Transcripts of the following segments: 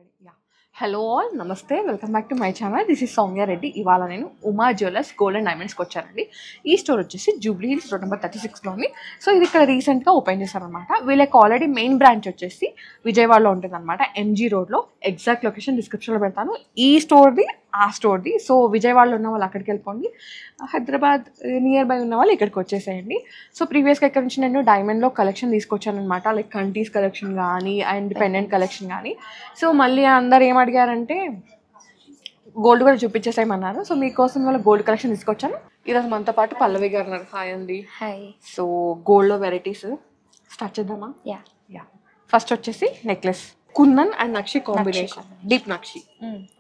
Yeah. Hello all, నమస్తే, welcome back to my channel. This is Soumya Reddy. ఇవాళ నేను Uma jewellers gold and డైమండ్స్కి వచ్చానండి. ఈ స్టోర్ వచ్చేసి జూబ్లీ హిల్స్ రోడ్ నెంబర్ 36లో ఉంది. సో ఇది ఇక్కడ రీసెంట్గా ఓపెన్ చేశారనమాట. వీళ్ళకి ఆల్రెడీ మెయిన్ బ్రాంచ్ వచ్చేసి విజయవాడలో ఉంటుంది అనమాట, ఎంజీ రోడ్లో. ఎగ్జాక్ట్ లొకేషన్ డిస్క్రిప్షన్లో పెడతాను, ఈ స్టోర్ది ఆ స్టోర్ది. సో విజయవాడలో ఉన్న వాళ్ళు అక్కడికి వెళ్ళిపోండి, హైదరాబాద్ నియర్ బై ఉన్న వాళ్ళు ఇక్కడికి వచ్చేసేయండి. సో ప్రీవియస్గా ఇక్కడ నుంచి నేను డైమండ్లో కలెక్షన్ తీసుకొచ్చాను అనమాట, లైక్ కంటీస్ కలెక్షన్ కానీ అండ్ పెండెంట్ కలెక్షన్ కానీ. సో మళ్ళీ అందరు ఏం అడిగారంటే గోల్డ్ కూడా చూపించేసేయమన్నారు. సో మీకోసం వాళ్ళ గోల్డ్ కలెక్షన్ తీసుకొచ్చాను. ఈరోజు మనతో పాటు పల్లవి గారు ఉన్నారు. హాయ్ అండి. హాయ్. సో గోల్డ్లో వెరైటీస్ స్టార్ట్ చేద్దామా? యా. ఫస్ట్ వచ్చేసి necklace, kundan and nakshi combination, deep nakshi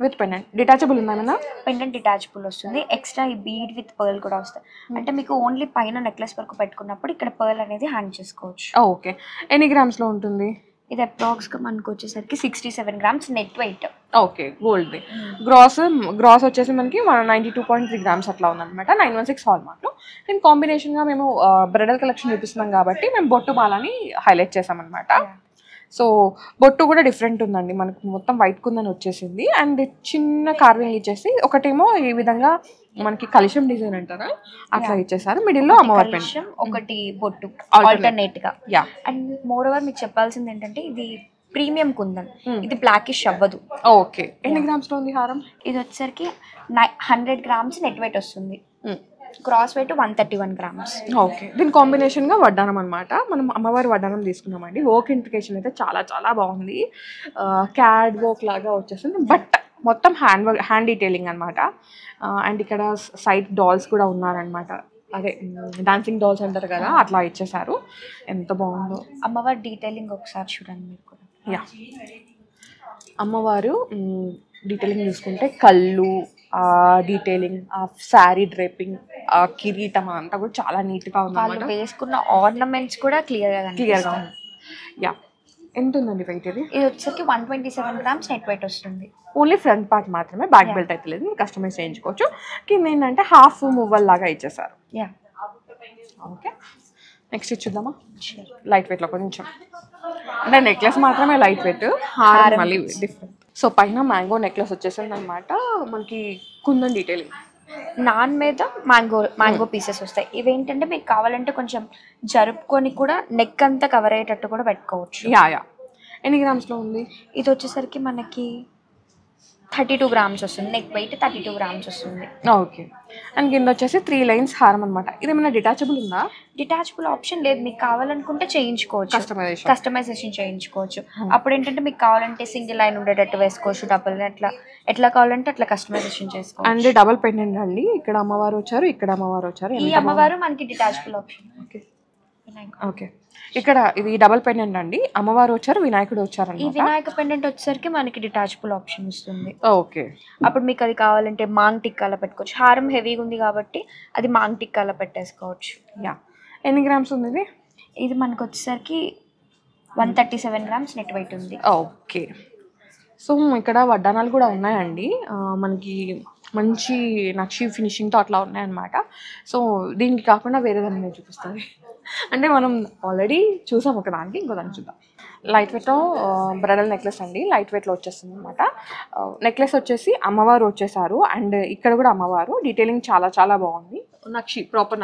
with pendant. Detachable ఉందా? పెండెంట్ డిటాచబుల్ వస్తుంది. ఎక్స్ట్రా ఈ బీడ్ విత్ పర్ల్ కూడా వస్తుంది. అంటే మీకు ఓన్లీ పైన నెక్లెస్ వరకు పెట్టుకున్నప్పుడు ఇక్కడ పర్ల్ అనేది హ్యాంగ్ చేసుకోవచ్చు. ఓకే. ఎన్ని గ్రామ్స్లో ఉంటుంది ఇది? అప్రాక్స్గా మనకు వచ్చేసరికి 67 గ్రామ్స్ నెట్ వెయిట్. ఓకే. గోల్డ్ది గ్రాస్ వచ్చేసి మనకి 92.3 గ్రామ్స్ అట్లా ఉందన్నమాట. 916 హాల్ మార్క్లో. దీని కాంబినేషన్గా మేము బ్రైడల్ కలెక్షన్ చూపిస్తున్నాం కాబట్టి మేము బొట్టు బాలని హైలైట్ చేసామన్నమాట. సో బొట్టు కూడా డిఫరెంట్ ఉందండి, మనకు మొత్తం వైట్ కుందని వచ్చేసింది అండ్ చిన్న కార్వింగ్ ఇచ్చేసి, ఒకటేమో ఈ విధంగా మనకి కలిశం డిజైన్ అంటారా అట్లా ఇచ్చేసారు. మిడిల్లో అమ్మవారి పెండెంట్, ఒకటి బొట్టు ఆల్టర్నేట్ గా. అండ్ మోర్ ఓవర్ మీకు చెప్పాల్సింది ఏంటంటే ఇది ప్రీమియం కుందన్, ఇది బ్లాకిష్ అవ్వదు. ఓకే. ఎన్ని గ్రామ్స్ లో ఉంది హారం? ఇది వచ్చేసరికి 100 గ్రామ్స్ నెట్ వెయిట్ వస్తుంది. Cross wait 131 grams. ఓకే. దీని కాంబినేషన్గా వడ్డానం అనమాట. మనం అమ్మవారి వడ్డానం తీసుకున్నామండి. వర్క్ ఇంప్లికేషన్ అయితే చాలా చాలా బాగుంది. క్యాడ్ వర్క్ లాగా వచ్చేసింది, బట్ మొత్తం హ్యాండ్ డీటెయిలింగ్ అనమాట. అండ్ ఇక్కడ సైడ్ డాల్స్ కూడా ఉన్నారనమాట, అదే డాన్సింగ్ డాల్స్ అంటారు కదా, అట్లా ఇచ్చేసారు. ఎంత బాగుందో అమ్మవారి డీటెయిలింగ్ ఒకసారి చూడండి మీరు కూడా. యా. అమ్మవారు డీటెయిలింగ్ చూసుకుంటే కళ్ళు, డీటెయిలింగ్, శారీ డ్రేపింగ్, కిరీటం అంతా కూడా చాలా నీట్గా ఉంది. వేసుకున్న ఆర్నమెంట్స్ కూడా క్లియర్గా ఉంది. యా. ఎంత ఉందండి వెయిట్? ఇది వచ్చేసరికి 127 గ్రామ్స్ నెట్ వెయిట్ వస్తుంది. ఓన్లీ ఫ్రంట్ పార్ట్ మాత్రమే, బ్యాక్ బెల్ట్ అయితే లేదు, మీరు కస్టమైజ్ చేయించుకోవచ్చు. కింద ఏంటంటే హాఫ్ మూవల్ లాగా ఇచ్చేసారు. యా. ఓకే. నెక్స్ట్ చూద్దామా? లైట్ వెయిట్లో కొంచెం, అంటే నెక్లెస్ మాత్రమే లైట్ వెయిట్, హారం మళ్ళీ డిఫరెంట్. సో పైన మ్యాంగో నెక్లెస్ వచ్చేసింది అనమాట, మనకి కుందన్ డీటెయిలింగ్. నాన్ మీద మ్యాంగో పీసెస్ వస్తాయి. ఇవేంటంటే మీకు కావాలంటే కొంచెం జరుపుకొని కూడా నెక్ అంతా కవర్ అయ్యేటట్టు కూడా పెట్టుకోవచ్చు. యా. ఎన్ని గ్రామ్స్లో ఉంది? ఇది వచ్చేసరికి మనకి 32 గ్రామ్స్ వస్తుంది. నెక్ వెయిట్ 32 గ్రామ్స్ వస్తుంది. ఓకే. అండ్ కింద వచ్చేసి 3 లైన్స్ హారం అనమాట. ఇది ఏమైనా డిటాచబుల్ ఉందా? డిటాచబుల్ ఆప్షన్ లేదు, మీకు కావాలనుకుంటే చేయించుకోవచ్చు, కస్టమైజేషన్ చేయించుకోవచ్చు. అప్పుడు ఏంటంటే మీకు కావాలంటే సింగిల్ లైన్ ఉండేటట్టు వేసుకోవచ్చు, డబుల్ ఎట్లా కావాలంటే అట్లా కస్టమైజేషన్ చేసుకోవచ్చు. అండ్ డబుల్ పెండెంట్ అండి, ఇక్కడ అమ్మవారు వచ్చారు, ఇక్కడ అమ్మవారు వచ్చారు. ఈ అమ్మవారు మనకి డిటాచబుల్ ఆప్షన్. ఓకే. ఇక్కడ ఇది డబుల్ పెండెంట్ అండి, అమ్మవారు వచ్చారు, వినాయకుడు వచ్చారు. ఈ వినాయక పెండెంట్ వచ్చేసరికి మనకి డిటాచబుల్ ఆప్షన్ వస్తుంది. ఓకే. అప్పుడు మీకు అది కావాలంటే మాంగ్ టిక్కాలో పెట్టుకోవచ్చు. హారం హెవీగా ఉంది కాబట్టి అది మాంగ్ టిక్కాలో పెట్టేసుకోవచ్చు. యా. ఎన్ని గ్రామ్స్ ఉంది ఇది? ఇది మనకు వచ్చేసరికి 137 గ్రామ్స్ నెట్ వెయిట్ ఉంది. ఓకే. సో ఇక్కడ వడ్డానాలు కూడా ఉన్నాయండి, మనకి మంచి నక్షి ఫినిషింగ్తో అట్లా ఉన్నాయన్నమాట. సో దీనికి కాకుండా వేరే దాన్ని నేను చూపిస్తాను, అంటే మనం ఆల్రెడీ చూసాం ఒక దానికి, ఇంకో దాన్ని చూద్దాం. లైట్ వెయిట్లో బ్రైడల్ నెక్లెస్ అండి, లైట్ వెయిట్లో వచ్చేస్తుంది అనమాట. నెక్లెస్ వచ్చేసి అమ్మవారు వచ్చేసారు అండ్ ఇక్కడ కూడా అమ్మవారు, డీటెయిలింగ్ చాలా చాలా బాగుంది. నక్షి ప్రాపర్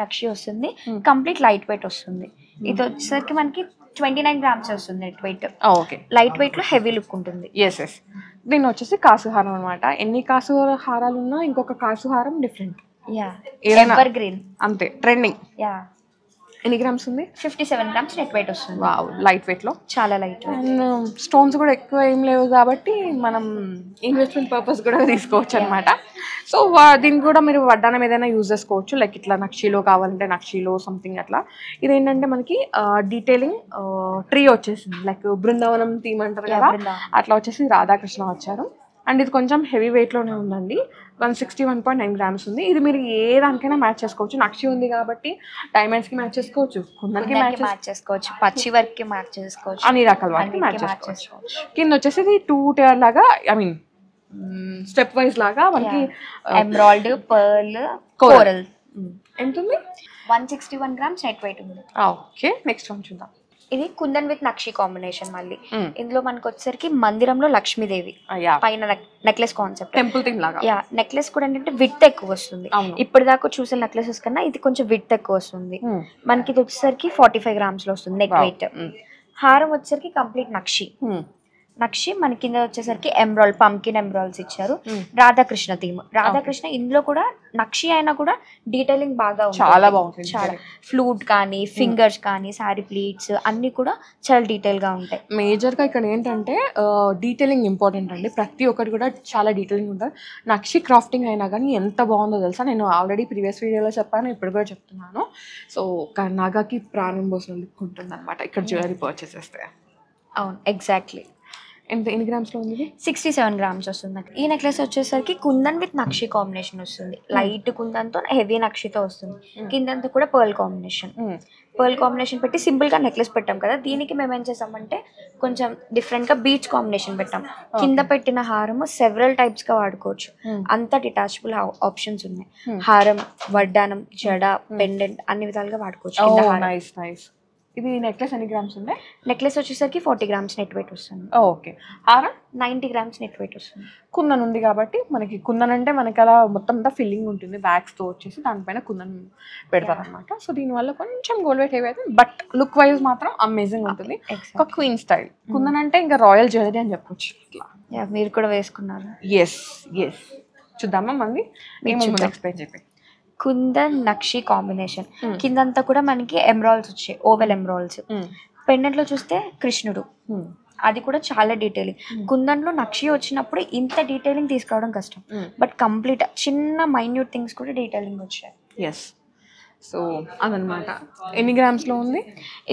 నక్షి వస్తుంది, కంప్లీట్ లైట్ వెయిట్ వస్తుంది. ఇది వచ్చేసరికి మనకి 29 గ్రామ్స్ వస్తుంది net weight. Okay. Light weight లో హెవీ లుక్ ఉంటుంది. ఎస్. దీన్ని వచ్చేసి కాసు హారం అనమాట. ఎన్ని కాసు హారాలు ఉన్నా ఇంకొక కాసు హారం డిఫరెంట్. ఎవర్ గ్రీన్ అంతే, ట్రెండింగ్. యా. ఎన్ని గ్రామ్స్ ఉంది? 57 గ్రామ్స్ నెట్ వెయిట్ వస్తుంది. వావ్, లైట్ వెయిట్లో, చాలా లైట్. అండ్ స్టోన్స్ కూడా ఎక్కువ ఏం లేవు కాబట్టి మనం ఇన్వెస్ట్మెంట్ పర్పస్ కూడా తీసుకోవచ్చు అనమాట. సో దీనికి కూడా మీరు వడ్డానం ఏదైనా యూజ్ చేసుకోవచ్చు, లైక్ ఇట్లా నక్షిలో కావాలంటే నక్షిలో సంథింగ్ అట్లా. ఇదేంటంటే మనకి డీటెయిలింగ్ ట్రీ వచ్చేసింది, లైక్ బృందావనం థీమ్ అంటారు కదా, అట్లా వచ్చేసి రాధాకృష్ణ వచ్చారు. అండ్ ఇది కొంచెం హెవీ వెయిట్లోనే ఉందండి, 161.9 గ్రామ్స్ ఉంది. ఇది మీరు ఏ దానికైనా మ్యాచ్ చేసుకోవచ్చు, నక్షి ఉంది కాబట్టి డైమండ్స్కి మ్యాచ్ చేసుకోవచ్చు, కుందన్కి మ్యాచ్ చేసుకోవచ్చు, పచ్చి వర్క్కి మ్యాచ్ చేసుకోవచ్చు, అన్ని రకాల వాటికి మ్యాచ్ చేసుకోవచ్చు. కింద వచ్చేసి ఇది 2 tier లాగా, ఐ మీన్ స్టెప్ వైజ్ లాగా మనకి ఎమరాల్డ్, పర్ల్, కోరల్. ఎంత ఉంది? 161 గ్రామ్స్ నెట్ వెయిట్ ఉంది. ఓకే. నెక్స్ట్ వన్ చూద్దాం. ఇది కుందన్ విత్ నక్షి కాంబినేషన్. మళ్ళీ ఇందులో మనకు వచ్చేసరికి మందిరంలో లక్ష్మీదేవి పైన నెక్లెస్ కాన్సెప్ట్, టెంపుల్ థీమ్ లాగా. నెక్లెస్ కూడా ఏంటంటే విడ్త్ ఎక్కువ వస్తుంది. ఇప్పటిదాకా చూసిన నెక్లెసెస్ కన్నా ఇది కొంచెం విడ్త్ ఎక్కువ వస్తుంది. మనకి ఇది వచ్చేసరికి 45 grams లో వస్తుంది నెక్ వెయిట్. హారం వచ్చేసరికి కంప్లీట్ నక్షి. మన కింద వచ్చేసరికి ఎమ్రాల్డ్, పంకిన్ ఎమ్రాల్డ్స్ ఇచ్చారు. రాధాకృష్ణ థీమ్. రాధాకృష్ణ ఇందులో కూడా నక్షి అయినా కూడా డీటెయిలింగ్ బాగా ఉంది, చాలా బాగుంది. చాలా ఫ్లూట్ కానీ ఫింగర్స్ కానీ సారీ ప్లీట్స్ అన్ని కూడా చాలా డీటెయిల్ గా ఉంటాయి. మేజర్ గా ఇక్కడ ఏంటంటే డీటెయిలింగ్ ఇంపార్టెంట్ అండి. ప్రతి ఒక్కటి కూడా చాలా డీటెయిలింగ్ ఉంటుంది. నక్షి క్రాఫ్టింగ్ అయినా కానీ ఎంత బాగుందో తెలుసా. నేను ఆల్రెడీ ప్రీవియస్ వీడియోలో చెప్పాను, ఇప్పుడు కూడా చెప్తున్నాను. సో నగకి ప్రాణం పోసిన లుక్ ఉంటుంది అనమాట ఇక్కడ జ్యువెలరీ పర్చేస్ చేస్తే. అవును, ఎగ్జాక్ట్లీ. ఎన్ని గ్రామ్స్లో ఉంది? 67 grams వస్తుంది. ఈ నెక్లెస్ వచ్చేసరికి కుందన్ విత్ నక్షి కాంబినేషన్ వస్తుంది. లైట్ కుందన్తో హెవీ నక్షితో వస్తుంది. కిందంతా కూడా పర్ల్ కాంబినేషన్ పెట్టి సింపుల్ గా నెక్లెస్ పెట్టాం కదా. దీనికి మేము ఏం చేసామంటే కొంచెం డిఫరెంట్ గా బీచ్ కాంబినేషన్ పెట్టాం. కింద పెట్టిన హారము సెవెరల్ టైప్స్ గా వాడుకోవచ్చు. అంతా డిటాచబుల్ ఆప్షన్స్ ఉన్నాయి. హారం, వడ్డానం, జడ, పెండెంట్ అన్ని విధాలుగా వాడుకోవచ్చు. ఇది నెక్లెస్ ఎన్ని గ్రామ్స్ ఉంది? నెక్లెస్ వచ్చేసరికి 40 grams నెట్ వెయిట్ వస్తుంది. ఓకే. హారం 90 grams నెట్ వెయిట్ వస్తుంది. కుందన్ ఉంది కాబట్టి మనకి కుందన్ అంటే మనకి అలా మొత్తం అంతా ఫిల్లింగ్ ఉంటుంది. బ్యాగ్స్తో వచ్చేసి దానిపైన కుందన్ పెడతారు అనమాట. సో దీనివల్ల కొంచెం గోల్డ్ వెయిట్ హెవీ అవుతుంది, బట్ లుక్ వైజ్ మాత్రం అమేజింగ్ ఉంటుంది. ఒక క్వీన్ స్టైల్ కుందన్ అంటే ఇంకా రాయల్ జ్యువెలరీ అని చెప్పొచ్చు. ఇట్లా మీరు కూడా వేసుకున్నారు? ఎస్. చూద్దామా మంది ఎక్స్ప్లెయిన్ చెప్పి. కుందన్ నక్షి కాంబినేషన్. కిందంతా కూడా మనకి ఎమరాల్డ్స్ వచ్చాయి, ఓవెల్ ఎమరాల్డ్స్. పెండెంట్ లో చూస్తే కృష్ణుడు, అది కూడా చాలా డీటెయిలింగ్. కుందన్ లో నక్షి వచ్చినప్పుడు ఇంత డీటెయిలింగ్ తీసుకురావడం కష్టం, బట్ కంప్లీట్ చిన్న మైన్యూట్ థింగ్స్ కూడా డీటెయిలింగ్ వచ్చాయి. ఎస్. సో అదనమాట. ఎన్ని గ్రామ్స్లో ఉంది?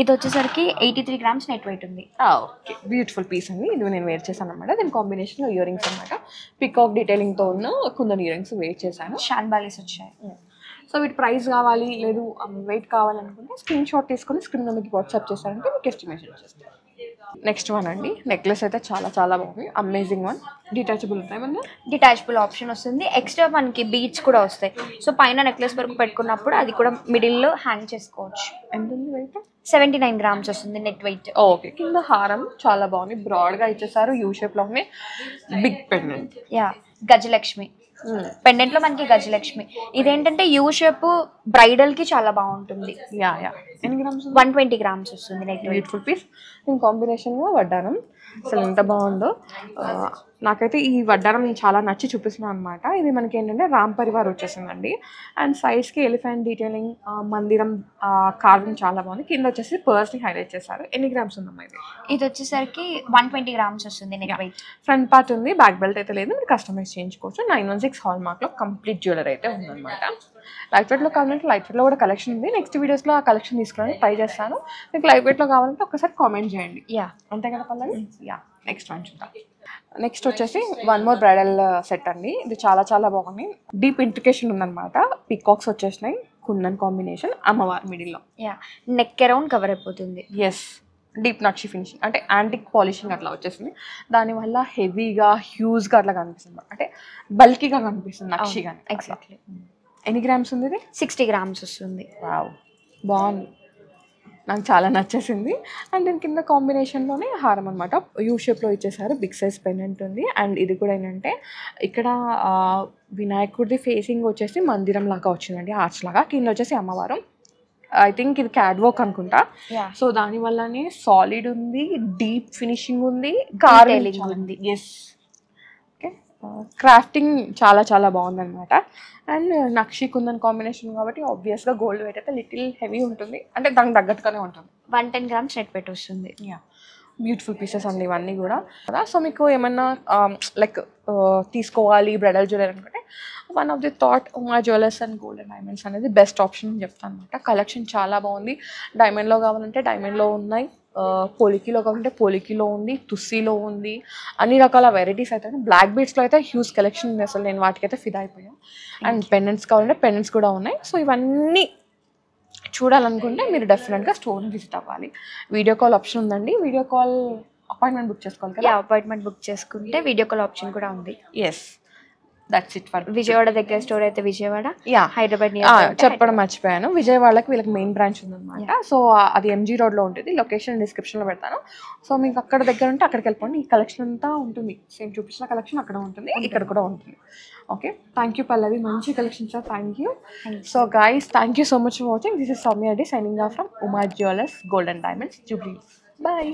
ఇది వచ్చేసరికి 83 grams నెట్ వెయిట్ ఉంది. ఓకే, బ్యూటిఫుల్ పీస్ అండి. ఇది నేను వేర్ చేశాను అనమాట. దీని కాంబినేషన్లో ఇయర్ రింగ్స్ అనమాట. పికాక్ డీటెయిలింగ్తో ఉన్న కుందన్ ఇయర్ రింగ్స్ వేర్ చేశాను. షాన్బాలీస్ వచ్చాయి. సో వీటి ప్రైస్ కావాలి లేదు వెయిట్ కావాలనుకుంటే స్క్రీన్ షాట్ తీసుకొని స్క్రీన్ మీకు వాట్సాప్ చేశారంటే మీకు ఎస్టిమేషన్ చేస్తాను. నెక్స్ట్ వన్ అండి. నెక్లెస్ అయితే చాలా చాలా బాగుంది, అమేజింగ్ వన్. డిటాచబుల్ ఉంటాయి మన డిటాచబుల్ ఆప్షన్ వస్తుంది. ఎక్స్ట్రా మనకి బీడ్స్ కూడా వస్తాయి. సో పైన నెక్లెస్ వరకు పెట్టుకున్నప్పుడు అది కూడా మిడిల్లో హ్యాంగ్ చేసుకోవచ్చు. ఎంత ఉంది వెయిట్? 79 grams వస్తుంది నెట్ వెయిట్. ఓకే. కింద హారం చాలా బాగుంది, బ్రాడ్గా ఇచ్చేసారు, యూ షేప్లో ఉంది. Big pendant. గజలక్ష్మి పెండెంట్ లో మనకి గజలక్ష్మి. ఇదేంటంటే యూ షేప్ బ్రైడల్ కి చాలా బాగుంటుంది. ఎన్ని గ్రామ్స్? 120 grams వస్తుంది నెట్ వెయిట్. Beautiful piece. దీని కాంబినేషన్గా వడ్డానం అసలు ఎంత బాగుందో. నాకైతే ఈ వడ్డానం చాలా నచ్చి చూపిస్తున్నాను అనమాట. ఇది మనకి ఏంటంటే రామ్ పరివార్ వచ్చేసిందండి. అండ్ సైడ్స్కి ఎలిఫెంట్ డీటెయిలింగ్, మందిరం కార్వింగ్ చాలా బాగుంది. కింద వచ్చేసి పర్స్ని హైలైట్ చేశారు. ఎన్ని గ్రామ్స్ ఉందమ్మా ఇది? ఇది వచ్చేసరికి 120 grams వస్తుంది నెట్ వెయిట్. ఫ్రంట్ పార్ట్ ఉంది, బ్యాక్ బెల్ట్ అయితే లేదు. మీరు కస్టమైజ్ చేయించుకోవచ్చు. 916 హాల్ మార్క్లో కంప్లీట్ జ్యువెలరీ అయితే ఉందన్నమాట. లైట్ వెయిట్లో కావాలంటే లైట్ వెయిట్లో కూడా కలెక్షన్ ఉంది. నెక్స్ట్ వీడియోస్లో ఆ కలెక్షన్ తీసుకోవడానికి ట్రై చేస్తాను. మీకు లైట్ వెయిట్లో కావాలంటే ఒకసారి కామెంట్ చేయండి. అంతే కదా పల్లవి? నెక్స్ట్ వన్ చూద్దాం. నెక్స్ట్ వచ్చేసి వన్ మోర్ బ్రైడల్ సెట్ అండి. ఇది చాలా చాలా బాగుంది. డీప్ ఇంట్రికేషన్ ఉందన్నమాట. పికాక్స్ వచ్చేసినాయి, కుందన్ కాంబినేషన్, అమ్మవారి మిడిల్లో. నెక్ అరౌండ్ కవర్ అయిపోతుంది. ఎస్. డీప్ నక్షి ఫినిషింగ్ అంటే యాంటిక్ పాలిషింగ్ అట్లా వచ్చేసింది. దానివల్ల హెవీగా హ్యూజ్గా అట్లా కనిపిస్తుంది, అంటే బల్కీగా కనిపిస్తుంది నక్షి కానీ. ఎగ్జాక్ట్లీ. ఎన్ని గ్రామ్స్ ఉంది ఇది? 60 grams వస్తుంది. వావ్, బాగుంది, నాకు చాలా నచ్చేసింది. అండ్ దీని కింద కాంబినేషన్లోనే హారం అనమాట, యూ షేప్లో ఇచ్చేసారు. బిగ్ సైజ్ పెండెంట్ ఉంది. అండ్ ఇది కూడా ఏంటంటే ఇక్కడ వినాయకుడిది ఫేసింగ్ వచ్చేసి మందిరం లాగా వచ్చిందండి, ఆర్చ్ లాగా. కింద వచ్చేసి అమ్మవారు. ఐ థింక్ ఇది క్యాడ్ వర్క్ అనుకుంటా. సో దానివల్లనే సాలిడ్ ఉంది, డీప్ ఫినిషింగ్ ఉంది, కార్వింగ్ ఉంది. ఎస్. ఓకే, క్రాఫ్టింగ్ చాలా చాలా బాగుందన్నమాట. అండ్ నక్షి కుందన్ కాంబినేషన్ కాబట్టి ఆబ్వియస్గా గోల్డ్ వెయిట్ అయితే లిటిల్ హెవీ ఉంటుంది, అంటే దానికి తగ్గట్టుగానే ఉంటుంది. 110 grams నెట్ వెయిట్ వస్తుంది. బ్యూటిఫుల్ పీసెస్ అండి ఇవన్నీ కూడా. సో మీకు ఏమన్నా లైక్ తీసుకోవాలి బ్రైడల్ జ్యువెలరీ అనుకుంటే one of the thought Uma jewellers and gold and diamonds అనేది బెస్ట్ ఆప్షన్ అని చెప్తాను అనమాట. కలెక్షన్ చాలా బాగుంది. డైమండ్లో కావాలంటే డైమండ్లో ఉన్నాయి, పోలికీలో కావాలంటే పోలికీలో ఉంది, తుస్సీలో ఉంది, అన్ని రకాల వెరైటీస్ అయితే. బ్లాక్ బీడ్స్లో అయితే హ్యూజ్ కలెక్షన్ ఉంది, అసలు నేను వాటికైతే ఫిదా అయిపోయాను. అండ్ పెండెంట్స్ కావాలంటే పెండెంట్స్ కూడా ఉన్నాయి. సో ఇవన్నీ చూడాలనుకుంటే మీరు డెఫినెట్గా స్టోర్ని విజిట్ అవ్వాలి. వీడియో కాల్ ఆప్షన్ ఉందండి. వీడియో కాల్ అపాయింట్మెంట్ బుక్ చేసుకోవాలి కదా? అపాయింట్మెంట్ బుక్ చేసుకుంటే వీడియో కాల్ ఆప్షన్ కూడా ఉంది. Yes. That's it for Vijayawada దగ్గర స్టోర్ అయితే విజయవాడ, యా హైదరాబాద్ చెప్పడం మర్చిపోయాను, విజయవాడకి వీళ్ళకి మెయిన్ బ్రాంచ్ ఉందన్నమాట. సో అది ఎంజీ రోడ్లో ఉంటుంది, లొకేషన్ డిస్క్రిప్షన్లో పెడతాను. సో మీకు అక్కడ దగ్గర ఉంటే అక్కడికి వెళ్ళిపోండి. ఈ కలెక్షన్ అంతా ఉంటుంది, సేమ్ చూపించిన కలెక్షన్ అక్కడ ఉంటుంది, ఇక్కడ కూడా ఉంటుంది. ఓకే, థ్యాంక్ యూ పల్లవి, మంచి collection sir, thank you. So guys, thank you so much for watching. This is Soumya Reddy signing off from Uma jewellers gold and diamonds Jubilee. Bye.